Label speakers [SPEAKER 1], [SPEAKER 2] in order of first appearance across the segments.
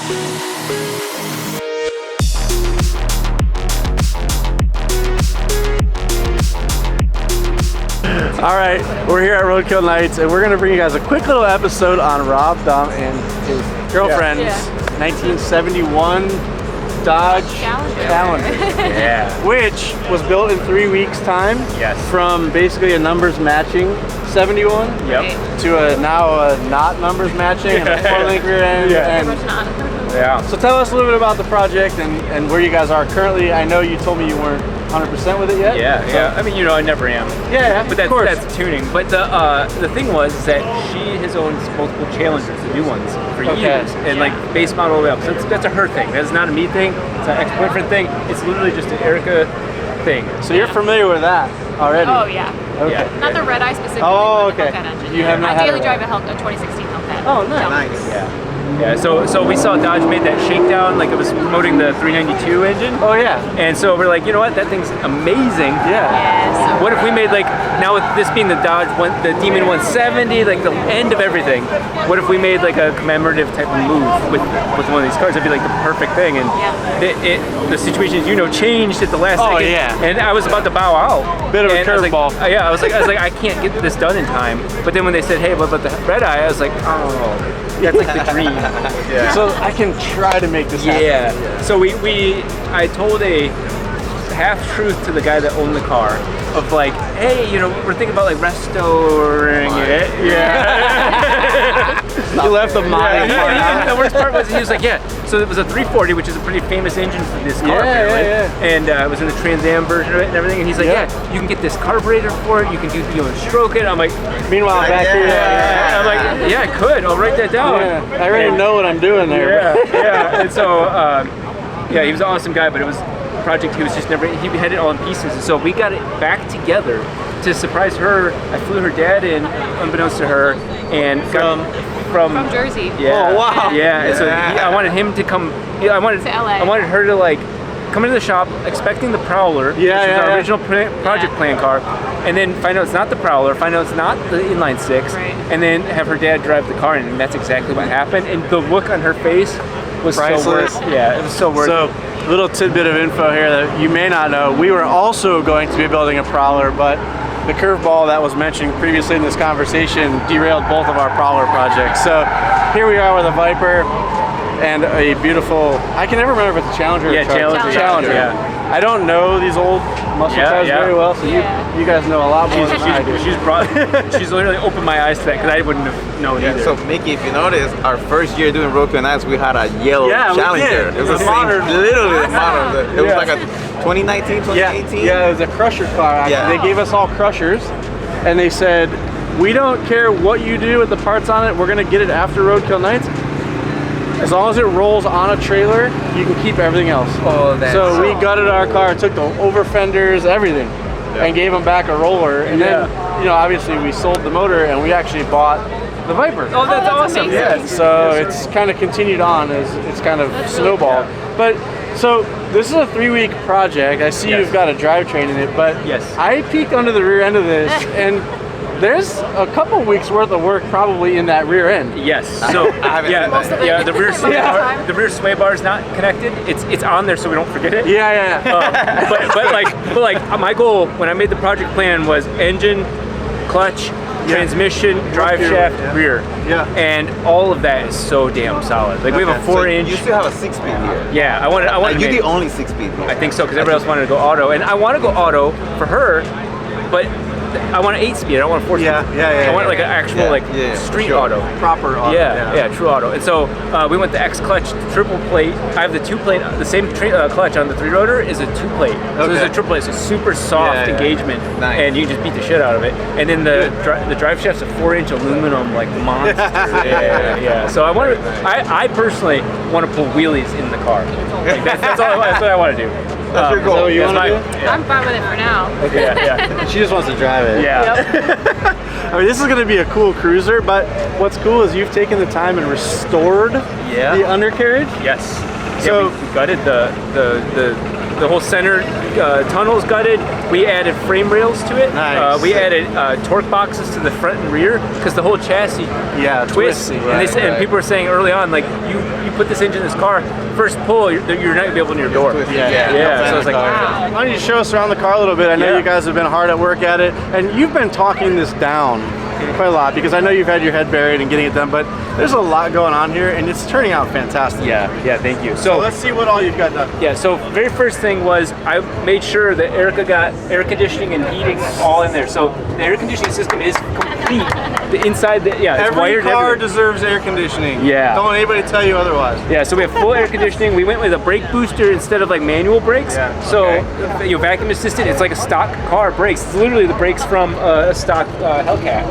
[SPEAKER 1] All right, we're here at Roadkill Nights, and we're gonna bring you guys a quick little episode on Rob, Dahm, and his girlfriend's 1971 Dodge Challenger.
[SPEAKER 2] Yeah.
[SPEAKER 1] Which was built in 3 weeks' time.
[SPEAKER 2] Yes.
[SPEAKER 1] From basically a numbers matching 71 to a now a not numbers matching and a 4-link rear end.
[SPEAKER 2] Yeah.
[SPEAKER 1] So tell us a little bit about the project and where you guys are currently. I know you told me you weren't 100% with it yet.
[SPEAKER 2] Yeah. I mean, you know, I never am.
[SPEAKER 1] Yeah,
[SPEAKER 2] but that's tuning. But the thing was that she has owned multiple Challengers, the new ones, for years, and like base model all the way up. So that's a her thing. That's not a me thing. It's an ex-boyfriend thing. It's literally just an Erica thing.
[SPEAKER 1] So you're familiar with that already?
[SPEAKER 3] Oh yeah.
[SPEAKER 1] Okay.
[SPEAKER 3] Not the red eye specifically.
[SPEAKER 1] Oh,
[SPEAKER 3] but the
[SPEAKER 1] okay.
[SPEAKER 3] Hellcat engine.
[SPEAKER 1] You have not
[SPEAKER 3] I
[SPEAKER 1] had
[SPEAKER 3] daily
[SPEAKER 1] a
[SPEAKER 3] drive a 2016 Hellcat.
[SPEAKER 1] Oh, nice.
[SPEAKER 2] Yeah. Yeah, so we saw Dodge made that shakedown, like it was promoting the 392 engine.
[SPEAKER 1] Oh yeah.
[SPEAKER 2] And so we're like, you know what, that thing's amazing.
[SPEAKER 1] Yeah.
[SPEAKER 3] So
[SPEAKER 2] What if we made like, now with this being the Dodge, the Demon 170, like the end of everything, what if we made like a commemorative type of move with one of these cars? That'd be like the perfect thing. And the situation, you know, changed at the last second.
[SPEAKER 1] Oh yeah.
[SPEAKER 2] And I was about to bow out.
[SPEAKER 1] Bit of a curveball.
[SPEAKER 2] I was like, I can't get this done in time. But then when they said, hey, what about the red eye? I was like, oh, that's like the dream.
[SPEAKER 1] Yeah. So I can try to make this happen.
[SPEAKER 2] Yeah. So I told a half-truth to the guy that owned the car of like, hey, you know, we're thinking about like restoring it. Yeah.
[SPEAKER 1] You left the modding part out.
[SPEAKER 2] The worst part was he was like, yeah. So it was a 340, which is a pretty famous engine for this car, apparently. And it was in the Trans Am version of it and everything. And he's like, yeah, you can get this carburetor for it. You can stroke it. I'm like,
[SPEAKER 1] meanwhile, back here.
[SPEAKER 2] I'm like, yeah, I could. I'll write that down.
[SPEAKER 1] Yeah. I already know what I'm doing there.
[SPEAKER 2] Yeah. And so, yeah, he was an awesome guy, but it was a project he was just never, he had it all in pieces. And so we got it back together to surprise her. I flew her dad in, unbeknownst to her, and from
[SPEAKER 3] Jersey.
[SPEAKER 2] Yeah.
[SPEAKER 1] Oh, wow.
[SPEAKER 2] Yeah. And so I wanted him to come, I wanted
[SPEAKER 3] to LA.
[SPEAKER 2] I wanted her to like, come into the shop expecting the Prowler, which was our original project plan car, and then find out it's not the Prowler, find out it's not the inline six, and then have her dad drive the car, and that's exactly what happened. And the look on her face was
[SPEAKER 1] priceless.
[SPEAKER 2] So worth. Yeah, it was so worth.
[SPEAKER 1] So, little tidbit of info here that you may not know: we were also going to be building a Prowler, but the curveball that was mentioned previously in this conversation derailed both of our Prowler projects. So here we are with a Viper and a beautiful, I can never remember if it's a Challenger or Challenger.
[SPEAKER 2] Yeah.
[SPEAKER 1] I don't know these old muscle cars very well, so you guys know a lot more than I do.
[SPEAKER 2] She's literally opened my eyes to that because I wouldn't have known either.
[SPEAKER 4] So Mickey, if you notice, our first year doing Roadkill Nights, we had a yellow Challenger. It was the same, literally the model. It was like a 2019, 2018.
[SPEAKER 1] Yeah, it was a crusher car actually. They gave us all crushers, and they said, we don't care what you do with the parts on it, we're gonna get it after Roadkill Nights. As long as it rolls on a trailer, you can keep everything else.
[SPEAKER 4] Oh, that's
[SPEAKER 1] so we gutted our car, took the over fenders, everything, and gave them back a roller. And then, you know, obviously we sold the motor and we actually bought the Viper.
[SPEAKER 2] Oh, that's awesome.
[SPEAKER 3] Amazing.
[SPEAKER 1] So it's kind of continued on as it's kind of snowballed. But so this is a 3-week project. I see you've got a drivetrain in it, but I peeked under the rear end of this and there's a couple weeks worth of work probably in that rear end.
[SPEAKER 2] Yes. So the rear sway bar is not connected. It's on there so we don't forget it. But like my goal when I made the project plan was engine, clutch, transmission, drive shaft, rear. And all of that is so damn solid. Like we have a 4-inch.
[SPEAKER 4] You still have a 6-speed here.
[SPEAKER 2] Yeah, I wanted.
[SPEAKER 4] Are you the only 6-speed?
[SPEAKER 2] I think so because everybody else wanted to go auto, and I want to go auto for her, but I want an 8-speed. I don't want a 4-speed. I want like an actual street auto,
[SPEAKER 1] proper auto.
[SPEAKER 2] True auto. And so we went the X clutch triple plate. I have the 2-plate. The same clutch on the 3-rotor is a 2-plate. So it's a triple plate. So super soft engagement, and you just beat the shit out of it. And then the drive shaft's a 4-inch aluminum like monster. So I personally want to pull wheelies in the car. Like that's what I want to do.
[SPEAKER 1] That's your goal. You want to do?
[SPEAKER 3] I'm fine with it for now.
[SPEAKER 1] She just wants to drive it. I mean, this is going to be a cool cruiser, but what's cool is you've taken the time and restored the undercarriage.
[SPEAKER 2] Yes.
[SPEAKER 1] So
[SPEAKER 2] we gutted the whole center tunnel's gutted. We added frame rails to it.
[SPEAKER 1] Nice.
[SPEAKER 2] We added torque boxes to the front and rear because the whole chassis twists.
[SPEAKER 1] twisty,
[SPEAKER 2] And people were saying early on, like you put this engine in this car, first pull, you're not gonna be able to open your door.
[SPEAKER 1] Yeah.
[SPEAKER 2] So it's like, wow.
[SPEAKER 1] Why don't you show us around the car a little bit? I know you guys have been hard at work at it, and you've been talking this down quite a lot because I know you've had your head buried and getting it done, but there's a lot going on here, and it's turning out fantastic.
[SPEAKER 2] Yeah, thank you.
[SPEAKER 1] So let's see what all you've got done.
[SPEAKER 2] Yeah, so very first thing was I made sure that Erica got air conditioning and heating all in there. So the air conditioning system is complete. The inside, it's
[SPEAKER 1] Every
[SPEAKER 2] wired
[SPEAKER 1] car
[SPEAKER 2] everywhere.
[SPEAKER 1] deserves air conditioning.
[SPEAKER 2] Yeah.
[SPEAKER 1] Don't let anybody tell you otherwise.
[SPEAKER 2] Yeah, so we have full air conditioning. We went with a brake booster instead of like manual brakes.
[SPEAKER 1] Yeah.
[SPEAKER 2] So vacuum assisted, it's like a stock car brakes. It's literally the brakes from a stock Hellcat.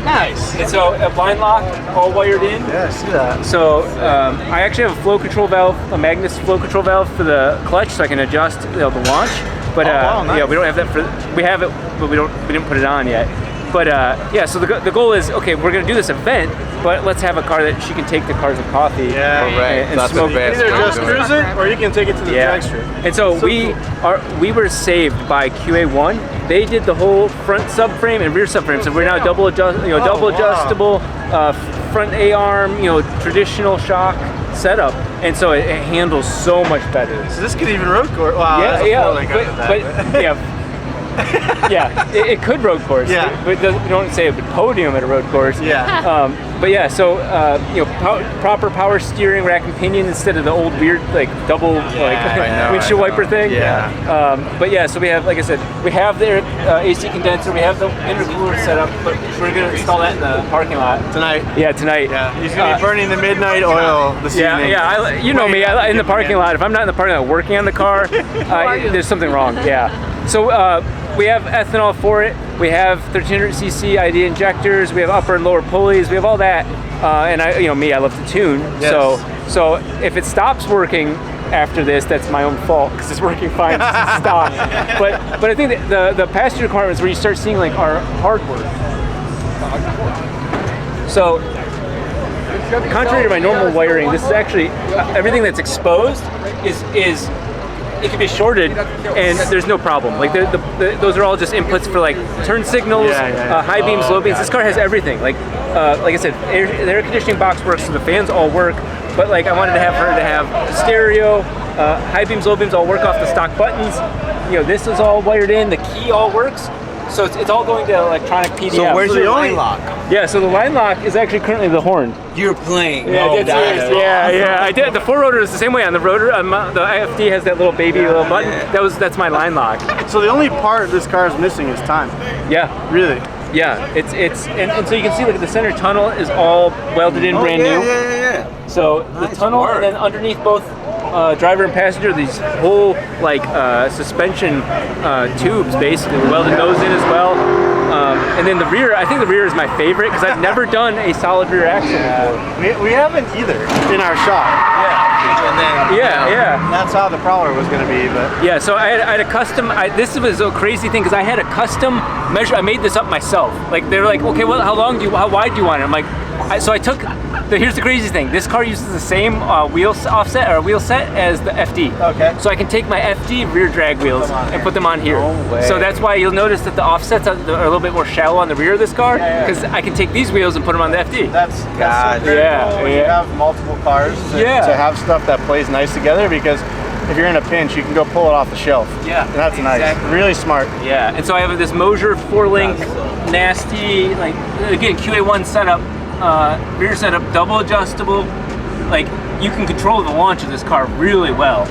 [SPEAKER 1] Nice.
[SPEAKER 2] And so a blind lock, all wired in.
[SPEAKER 1] Yeah, I see that.
[SPEAKER 2] So I actually have a flow control valve, a Magnus flow control valve for the clutch, so I can adjust the launch. But
[SPEAKER 1] nice.
[SPEAKER 2] yeah, we don't have that for. We have it, but we didn't put it on yet. But yeah, so the goal is, okay, we're gonna do this event, but let's have a car that she can take to Cars and Coffee and
[SPEAKER 4] That's
[SPEAKER 2] smoke.
[SPEAKER 4] the best.
[SPEAKER 1] Either just cruise it, or you can take it to the drag strip.
[SPEAKER 2] And so we were saved by QA1. They did the whole front subframe and rear subframe, so we're now double adjustable, front A-arm, traditional shock setup, and so it handles so much better.
[SPEAKER 1] So this could even road course. Wow,
[SPEAKER 2] it could road course.
[SPEAKER 1] Yeah.
[SPEAKER 2] But we don't say it would podium at a road course.
[SPEAKER 1] Yeah.
[SPEAKER 2] But yeah, so proper power steering, rack and pinion instead of the old weird like double windshield wiper thing.
[SPEAKER 1] Yeah.
[SPEAKER 2] But yeah, so we have, like I said, we have the AC condenser, we have the intercooler set up, but we're gonna install that in the parking lot
[SPEAKER 1] Tonight.
[SPEAKER 2] Yeah, tonight.
[SPEAKER 1] Yeah. He's gonna be burning the midnight oil this evening.
[SPEAKER 2] Yeah. You know me. In the parking lot. If I'm not in the parking lot working on the car, there's something wrong. Yeah. So we have ethanol for it. We have 1300cc ID injectors. We have upper and lower pulleys. We have all that. And I love to tune.
[SPEAKER 1] Yes.
[SPEAKER 2] So if it stops working after this, that's my own fault because it's working fine since it's stopped. But I think that the passenger compartments where you start seeing like our hardware. So contrary to my normal wiring, this is actually everything that's exposed is. It can be shorted, and there's no problem. Like those are all just inputs for like turn signals, high beams, low beams. This car has everything. Like I said, the air conditioning box works, so the fans all work. But like I wanted to have her to have stereo, high beams, low beams all work off the stock buttons. This is all wired in. The key all works. So it's all going to electronic PDF.
[SPEAKER 4] So where's your line lock?
[SPEAKER 2] Yeah, so the line lock is actually currently the horn.
[SPEAKER 4] You're playing.
[SPEAKER 2] Yeah. I did. The four rotor is the same way. On the rotor, the IFD has that little baby little button. That's my line lock.
[SPEAKER 1] So the only part this car is missing is time.
[SPEAKER 2] Yeah.
[SPEAKER 1] Really?
[SPEAKER 2] Yeah. And so you can see like the center tunnel is all welded in, brand new.
[SPEAKER 4] Yeah.
[SPEAKER 2] So the tunnel, and then underneath both driver and passenger, these whole like suspension tubes basically. We welded those in as well. And then the rear, I think the rear is my favorite because I've never done a solid rear axle before.
[SPEAKER 1] We haven't either in our shop.
[SPEAKER 2] Yeah.
[SPEAKER 1] That's how the Prowler was going to be, but
[SPEAKER 2] yeah. So I had a custom. This was a crazy thing because I had a custom measure. I made this up myself. Like they were like, okay, well, how wide do you want it? I'm like, so I took. Here's the crazy thing. This car uses the same wheel set as the FD.
[SPEAKER 1] Okay.
[SPEAKER 2] So I can take my FD rear drag wheels and put them on here.
[SPEAKER 1] No way.
[SPEAKER 2] So that's why you'll notice that the offsets are a little bit more shallow on the rear of this car because I can take these wheels and put them on the FD.
[SPEAKER 1] that's so very cool when you have multiple cars to have stuff that plays nice together because if you're in a pinch, you can go pull it off the shelf.
[SPEAKER 2] Yeah,
[SPEAKER 1] and that's nice. Really smart.
[SPEAKER 2] Yeah, and so I have this Mosier 4-link, nasty, like again QA1 setup. Rear setup, double adjustable. Like you can control the launch of this car really well.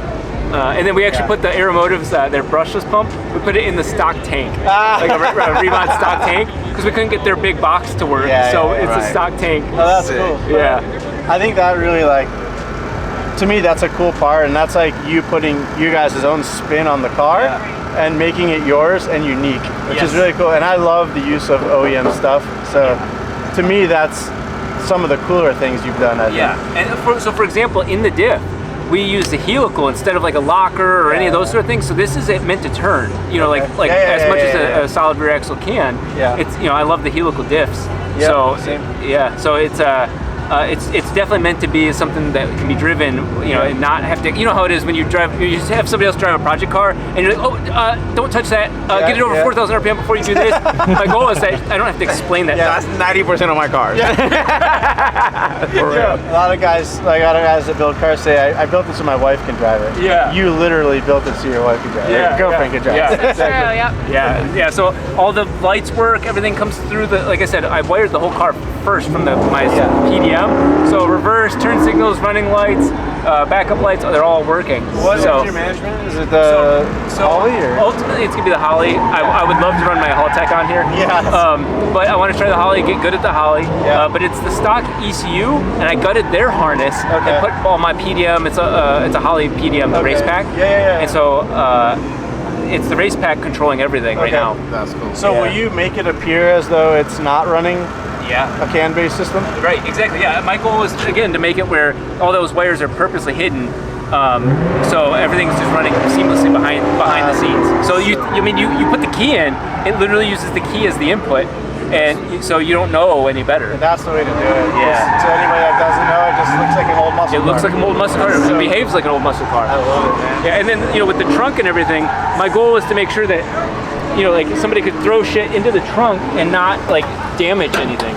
[SPEAKER 2] And then we actually put the Aeromotives, their brushless pump, we put it in the stock tank, like a Remod stock tank, because we couldn't get their big box to work. It's a stock tank.
[SPEAKER 1] Oh, that's cool.
[SPEAKER 2] Yeah.
[SPEAKER 1] I think that really to me, that's a cool part, and that's like you putting you guys' own spin on the car and making it yours and unique, which is really cool. And I love the use of OEM stuff. So to me, that's some of the cooler things you've done. I think.
[SPEAKER 2] And for example, in the diff, we use the helical instead of like a locker or any of those sort of things. So this is meant to turn, as much as a solid rear axle can.
[SPEAKER 1] Yeah.
[SPEAKER 2] It's I love the helical diffs.
[SPEAKER 1] Yeah,
[SPEAKER 2] So
[SPEAKER 1] same.
[SPEAKER 2] so it's it's definitely meant to be something that can be driven, you know, and not have to. You know how it is when you drive, you just have somebody else drive a project car, and you're like, oh, don't touch that. Get it over 4,000 RPM before you do this. My goal is that I don't have to explain that.
[SPEAKER 4] That's 90% of my cars.
[SPEAKER 1] A lot of guys, that build cars say, I built this so my wife can drive it.
[SPEAKER 2] Yeah.
[SPEAKER 1] You literally built it so your wife can drive it. Your girlfriend can drive it.
[SPEAKER 3] That's true, yep.
[SPEAKER 2] Yeah. So all the lights work, everything comes through the. Like I said, I wired the whole car first from my PDM. So reverse, turn signals, running lights, backup lights, they're all working.
[SPEAKER 1] What's your management? Is it the Holly or?
[SPEAKER 2] Ultimately, it's gonna be the Holly. I would love to run my Hellcat on here.
[SPEAKER 1] Yeah.
[SPEAKER 2] But I want to try the Holly, get good at the Holly.
[SPEAKER 1] Yeah.
[SPEAKER 2] But it's the stock ECU, and I gutted their harness and put all my PDM. It's a Holly PDM, the race pack.
[SPEAKER 1] Yeah.
[SPEAKER 2] And so it's the race pack controlling everything right now.
[SPEAKER 4] That's cool.
[SPEAKER 1] So will you make it appear as though it's not running a CAN-based system?
[SPEAKER 2] Right, exactly, yeah. My goal is, again, to make it where all those wires are purposely hidden, so everything's just running seamlessly behind the scenes. So you put the key in, it literally uses the key as the input, and so you don't know any better.
[SPEAKER 1] And that's the way to do it.
[SPEAKER 2] Yeah.
[SPEAKER 1] So anybody that doesn't know, it just looks like an old muscle car.
[SPEAKER 2] It looks like an old muscle car. It behaves like an old muscle car.
[SPEAKER 1] I love it, man.
[SPEAKER 2] Yeah, and then, you know, with the trunk and everything, my goal is to make sure that, you know, like somebody could throw shit into the trunk and not like damage anything.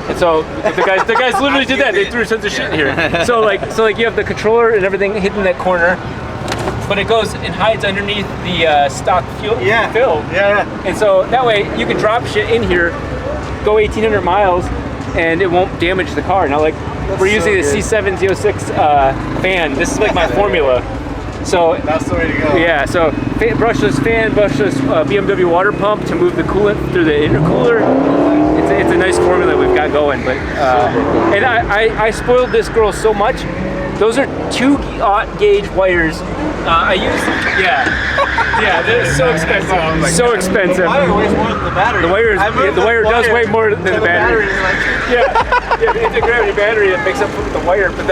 [SPEAKER 2] And so the guys literally did that. They threw tons of shit in here. So like you have the controller and everything hidden in that corner, but it goes and hides underneath the stock fuel fill.
[SPEAKER 1] Yeah.
[SPEAKER 2] And so that way you can drop shit in here, go 1,800 miles, and it won't damage the car. Now, like we're using the C7 Z06 fan. This is like my formula. So
[SPEAKER 1] that's the way to go.
[SPEAKER 2] Yeah. So brushless fan, brushless BMW water pump to move the coolant through the intercooler. It's a nice formula we've got going, but and I spoiled this girl so much. Those are 2-gauge wires. I use they're so expensive. So expensive.
[SPEAKER 1] The wire weighs more than the battery.
[SPEAKER 2] The wire does weigh more than the battery. It's a gravity battery that makes up for the wire, but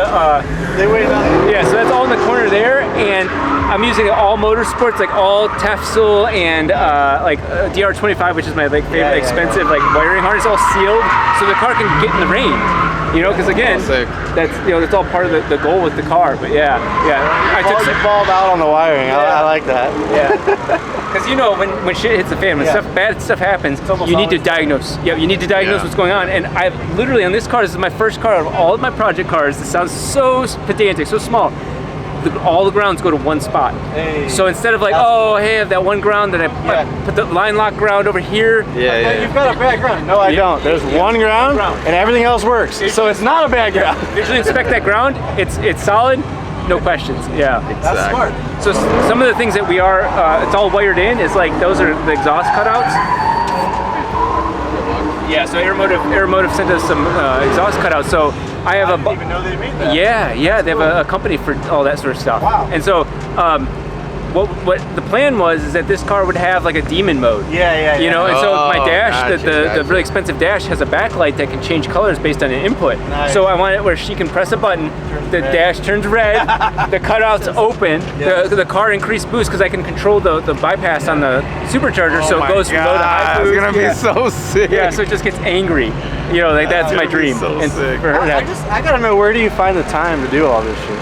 [SPEAKER 1] they weigh nothing.
[SPEAKER 2] Yeah, so that's all in the corner there, and I'm using all motorsports, like all Tefsel and DR25, which is my favorite expensive wiring harness, all sealed, so the car can get in the rain. You know, because again, that's all part of the goal with the car. But yeah. I took
[SPEAKER 1] you balled out on the wiring. I like that.
[SPEAKER 2] Yeah. Because you know, when shit hits the fan, when bad stuff happens, you need to diagnose. Yeah, you need to diagnose what's going on. And I've literally on this car, this is my first car out of all of my project cars. This sounds so pedantic, so small. All the grounds go to one spot. So instead of like, I have that one ground that I put the line lock ground over here.
[SPEAKER 1] You've got a bad ground. No, I don't. There's one ground and everything else works. So it's not a bad ground.
[SPEAKER 2] Visually inspect that ground. It's solid. No questions. Yeah.
[SPEAKER 1] That's smart.
[SPEAKER 2] So some of the things that we are, it's all wired in, is like those are the exhaust cutouts. Yeah, so Aeromotive sent us some exhaust cutouts. So I have
[SPEAKER 1] I didn't even know they made that.
[SPEAKER 2] Yeah, they have a company for all that sort of stuff.
[SPEAKER 1] Wow.
[SPEAKER 2] And so what the plan was is that this car would have like a demon mode. You know, and so my dash, the really expensive dash, has a backlight that can change colors based on an input.
[SPEAKER 1] Nice.
[SPEAKER 2] So I want it where she can press a button, the dash turns red, the cutouts open, the car increased boost because I can control the bypass on the supercharger, so it goes from low to high boost.
[SPEAKER 4] It's gonna be so sick.
[SPEAKER 2] Yeah, so it just gets angry. You know, like that's my dream.
[SPEAKER 4] So
[SPEAKER 2] and
[SPEAKER 4] sick.
[SPEAKER 1] I gotta know, where do you find the time to do all this shit?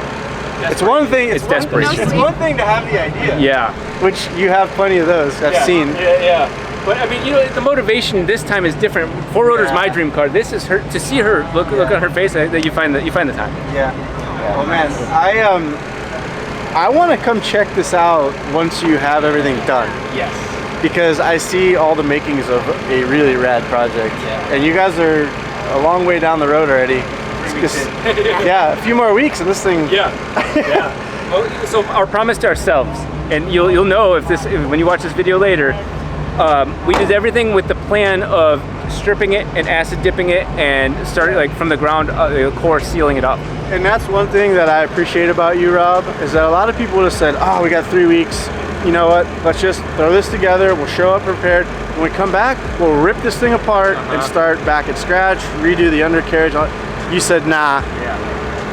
[SPEAKER 1] It's one thing.
[SPEAKER 2] It's desperation.
[SPEAKER 1] It's one thing to have the idea.
[SPEAKER 2] Yeah.
[SPEAKER 1] Which you have plenty of those. I've seen.
[SPEAKER 2] Yeah. But I mean, you know, the motivation this time is different. 4Rotor's my dream car. This is her. To see her look on her face, that you find the time.
[SPEAKER 1] Yeah. Well, man, I want to come check this out once you have everything done.
[SPEAKER 2] Yes.
[SPEAKER 1] Because I see all the makings of a really rad project, and you guys are a long way down the road already. A few more weeks and this thing.
[SPEAKER 2] Well, so our promise to ourselves, and you'll know if when you watch this video later, we did everything with the plan of stripping it and acid dipping it and starting like from the ground, the core, sealing it up.
[SPEAKER 1] And that's one thing that I appreciate about you, Rob, is that a lot of people would have said, oh, we got 3 weeks. You know what, let's just throw this together, we'll show up prepared. When we come back, we'll rip this thing apart and start back at scratch, redo the undercarriage. You said, nah,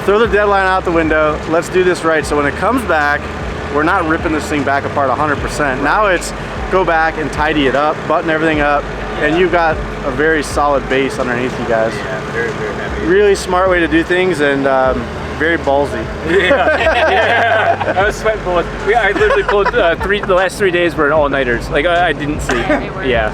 [SPEAKER 1] throw the deadline out the window, let's do this right. So when it comes back, we're not ripping this thing back apart 100%. Now it's go back and tidy it up, button everything up, and you got a very solid base underneath you guys.
[SPEAKER 2] Yeah, very, very happy.
[SPEAKER 1] Really smart way to do things, and very ballsy.
[SPEAKER 2] Yeah. I was sweating bullets. I literally pulled the last 3 days were all-nighters. Like I didn't sleep. Yeah.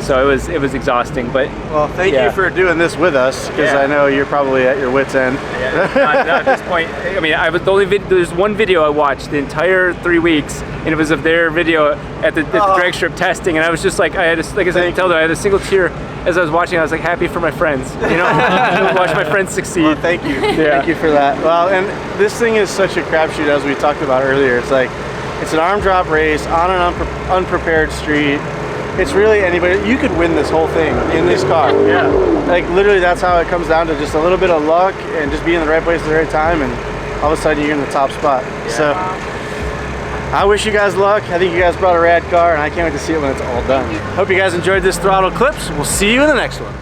[SPEAKER 2] So it was exhausting, but.
[SPEAKER 1] Well, thank you for doing this with us, because I know you're probably at your wit's end.
[SPEAKER 2] Yeah. Not at this point. I mean, I was the only there's one video I watched the entire 3 weeks, and it was of their video at the drag strip testing, and I was just like, I had like I said, I had a single tear as I was watching. I was like happy for my friends, you know, watch my friends succeed.
[SPEAKER 1] Well, thank you. Thank you for that. Well, and this thing is such a crapshoot, as we talked about earlier. It's like, it's an arm drop race on an unprepared street. It's really anybody. You could win this whole thing in this car.
[SPEAKER 2] Yeah.
[SPEAKER 1] Like literally, that's how it comes down to, just a little bit of luck and just being in the right place at the right time, and all of a sudden you're in the top spot. Yeah. So I wish you guys luck. I think you guys brought a rad car, and I can't wait to see it when it's all done. Hope you guys enjoyed this Throtl clips. We'll see you in the next one.